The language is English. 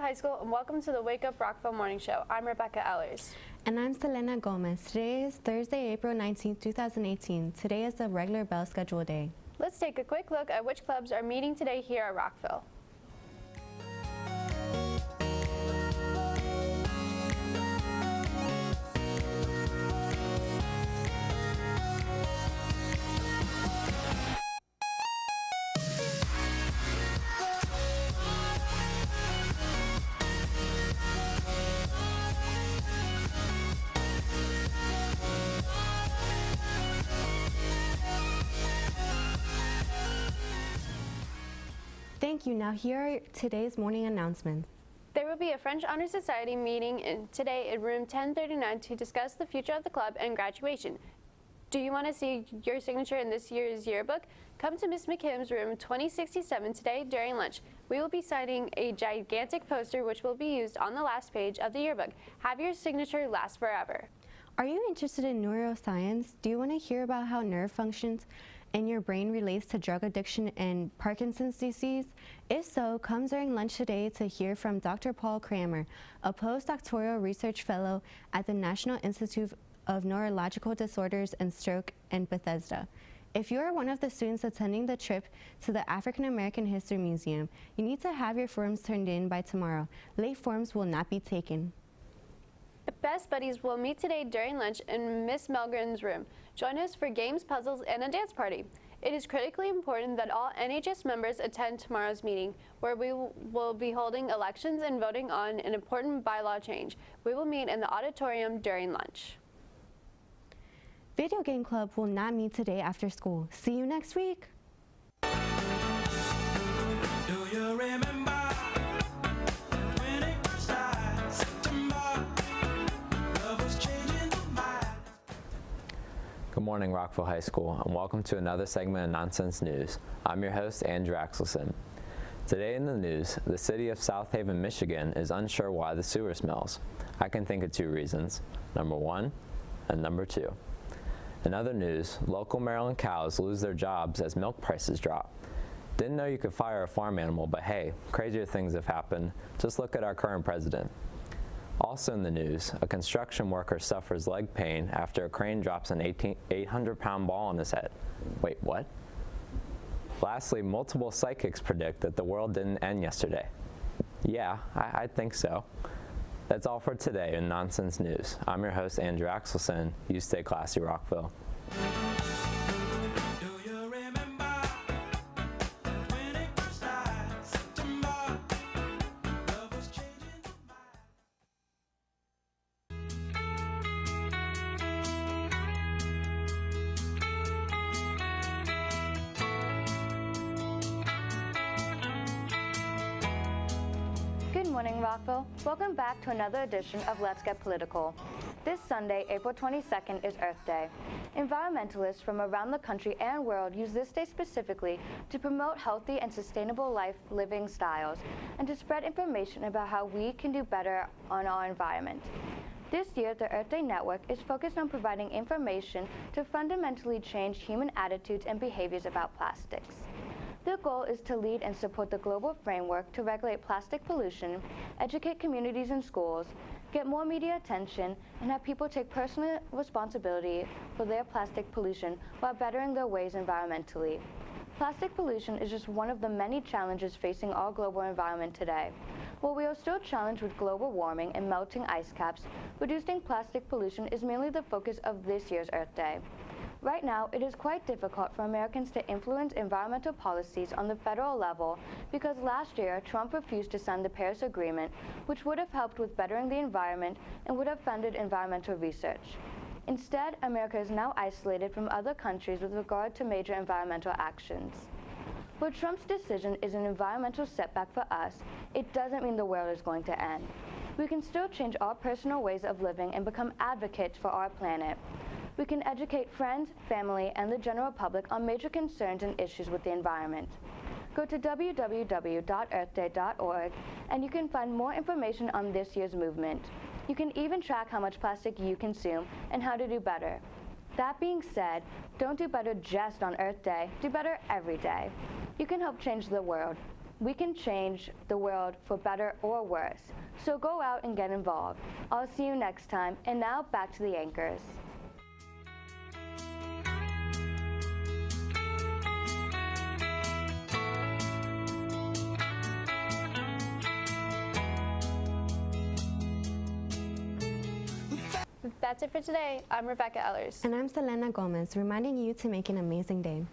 High School and welcome to the Wake Up Rockville Morning Show. I'm Rebecca Ellers. And I'm Selena Gomez. Today is Thursday, April 19, 2018. Today is the regular bell schedule day. Let's take a quick look at which clubs are meeting today here at Rockville. Thank you. Now here are today's morning announcements. There will be a French Honor Society meeting today in room 1039 to discuss the future of the club and graduation. Do you want to see your signature in this year's yearbook? Come to Miss McKim's room 2067 today during lunch. We will be signing a gigantic poster which will be used on the last page of the yearbook. Have your signature last forever. Are you interested in neuroscience? Do you want to hear about how nerve functions in your brain relates to drug addiction and Parkinson's disease? If so, come during lunch today to hear from Dr. Paul Kramer, a postdoctoral research fellow at the National Institute of Neurological Disorders and Stroke in Bethesda. If you are one of the students attending the trip to the African American History Museum, you need to have your forms turned in by tomorrow. Late forms will not be taken. The Best Buddies will meet today during lunch in Miss Melgren's room. Join us for games, puzzles, and a dance party. It is critically important that all NHS members attend tomorrow's meeting, where we will be holding elections and voting on an important bylaw change. We will meet in the auditorium during lunch. Video Game Club will not meet today after school. See you next week. Do you remember? Good morning, Rockville High School, and welcome to another segment of Nonsense News. I'm your host, Andrew Axelson. Today in the news, the city of South Haven, Michigan is unsure why the sewer smells. I can think of two reasons, number one and number two. In other news, local Maryland cows lose their jobs as milk prices drop. Didn't know you could fire a farm animal, but hey, crazier things have happened. Just look at our current president. Also in the news, a construction worker suffers leg pain after a crane drops an 800-pound ball on his head. Wait, what? Lastly, multiple psychics predict that the world didn't end yesterday. Yeah, I think so. That's all for today in Nonsense News. I'm your host, Andrew Axelson. You stay classy, Rockville. Good morning, Rockville. Welcome back to another edition of Let's Get Political. This Sunday, April 22nd, is Earth Day. Environmentalists from around the country and world use this day specifically to promote healthy and sustainable living styles and to spread information about how we can do better on our environment. This year, the Earth Day Network is focused on providing information to fundamentally change human attitudes and behaviors about plastics. The goal is to lead and support the global framework to regulate plastic pollution, educate communities and schools, get more media attention, and have people take personal responsibility for their plastic pollution while bettering their ways environmentally. Plastic pollution is just one of the many challenges facing our global environment today. While we are still challenged with global warming and melting ice caps, reducing plastic pollution is mainly the focus of this year's Earth Day. Right now, it is quite difficult for Americans to influence environmental policies on the federal level because last year, Trump refused to sign the Paris Agreement, which would have helped with bettering the environment and would have funded environmental research. Instead, America is now isolated from other countries with regard to major environmental actions. While Trump's decision is an environmental setback for us, it doesn't mean the world is going to end. We can still change our personal ways of living and become advocates for our planet. We can educate friends, family, and the general public on major concerns and issues with the environment. Go to www.earthday.org and you can find more information on this year's movement. You can even track how much plastic you consume and how to do better. That being said, don't do better just on Earth Day, do better every day. You can help change the world. We can change the world for better or worse. So go out and get involved. I'll see you next time. And now back to the anchors. That's it for today. I'm Rebecca Ellers. And I'm Selena Gomez, reminding you to make an amazing day.